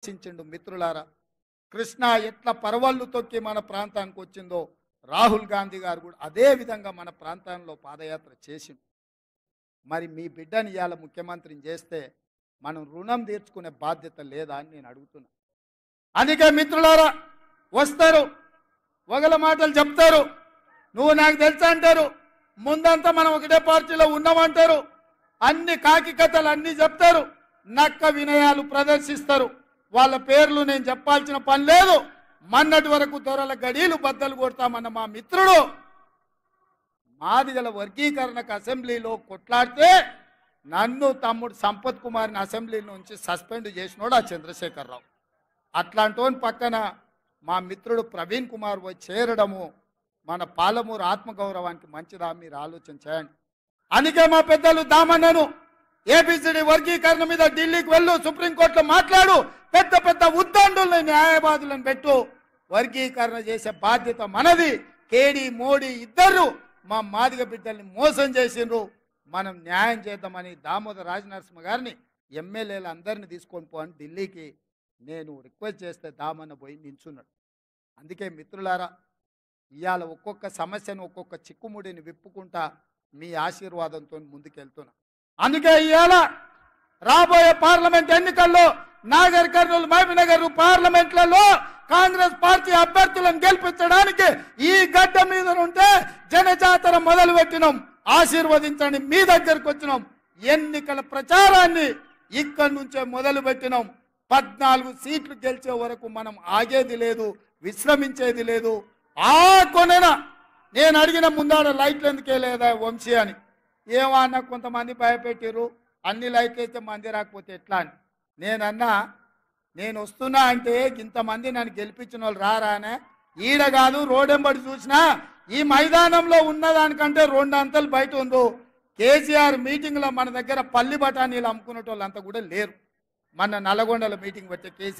ఆలోచించిండు మిత్రులారా. కృష్ణ ఎట్లా పరవళ్ళు తొక్కి మన ప్రాంతానికి వచ్చిందో రాహుల్ గాంధీ గారు కూడా అదే విధంగా మన ప్రాంతంలో పాదయాత్ర చేసిండు. మరి మీ బిడ్డని ఇవాళ ముఖ్యమంత్రిని చేస్తే మనం రుణం తీర్చుకునే బాధ్యత లేదా అని నేను అడుగుతున్నా. అందుకే మిత్రులారా, వస్తారు ఒకల మాటలు చెప్తారు, నువ్వు నాకు తెలుసా అంటారు, ముందంతా మనం ఒకటే పార్టీలో ఉన్నామంటారు, అన్ని కాకి కథలు అన్నీ చెప్తారు, నక్క వినయాలు ప్రదర్శిస్తారు. వాళ్ళ పేర్లు నేను చెప్పాల్సిన పని లేదు. మొన్నటి వరకు దొరల గడీలు బద్దలు కొడతామన్న మా మిత్రుడు మాదిగల వర్గీకరణకు అసెంబ్లీలో కొట్లాడితే నన్ను తమ్ముడు సంపత్ కుమార్ని అసెంబ్లీ నుంచి సస్పెండ్ చేసినోడు ఆ చంద్రశేఖరరావు. అట్లాంటి పక్కన మా మిత్రుడు ప్రవీణ్ కుమార్ పోయి చేరడము మన పాలమూరు ఆత్మగౌరవానికి మంచిదా? మీరు ఆలోచన చేయండి. అందుకే మా పెద్దలు దామన్నను ఏబిసిడి వర్గీకరణ మీద ఢిల్లీకి వెళ్ళు, సుప్రీంకోర్టులో మాట్లాడు, పెద్ద పెద్ద ఉద్దండుల్ని న్యాయవాదులను పెట్టు, వర్గీకరణ చేసే బాధ్యత మనది. కేడి మోడీ ఇద్దరు మా మాదిగ బిడ్డల్ని మోసం చేసిండ్రు, మనం న్యాయం చేద్దామని దామోదర రాజనరసింహ గారిని ఎమ్మెల్యేలు అందరిని తీసుకొని పోని ఢిల్లీకి నేను రిక్వెస్ట్ చేస్తే దామన్న పోయి నించున్నాడు. అందుకే మిత్రులారా, ఇవాళ ఒక్కొక్క సమస్యను ఒక్కొక్క చిక్కుముడిని విప్పుకుంటా మీ ఆశీర్వాదంతో ముందుకెళ్తున్నా. అందుకే ఇవాళ రాబోయే పార్లమెంట్ ఎన్నికల్లో నాగర్ కర్నూలు మహబూబ్నగర్ పార్లమెంట్లలో కాంగ్రెస్ పార్టీ అభ్యర్థులను గెలిపించడానికి ఈ గడ్డ మీద ఉంటే జనజాతర మొదలు పెట్టినాం. ఆశీర్వదించండి, మీ దగ్గరకు వచ్చినాం. ఎన్నికల ప్రచారాన్ని ఇక్కడి నుంచే మొదలు పెట్టినాం. 14 సీట్లు గెలిచే వరకు మనం ఆగేది లేదు, విశ్రమించేది లేదు. ఆ కొనన నేను అడిగిన ముందాడ లైట్లు ఎందుకే లేదా వంశీ అని, ఏమన్నా కొంతమంది భయపెట్టిరు, అన్ని లైట్లు అయితే మంది రాకపోతే ఎట్లా అని నేనన్నా. నేను వస్తున్నా అంటే ఇంతమంది నన్ను గెలిపించిన వాళ్ళు రారానే, ఈడ కాదు రోడెంబడి చూసినా ఈ మైదానంలో ఉన్నదానికంటే 2 అంతలు బయట ఉందో. కేసీఆర్ మీటింగ్లో మన దగ్గర పల్లి బఠానీలు అమ్ముకునే వాళ్ళు అంతా కూడా లేరు. మన నల్లగొండలో మీటింగ్ పెట్టే కేసీఆర్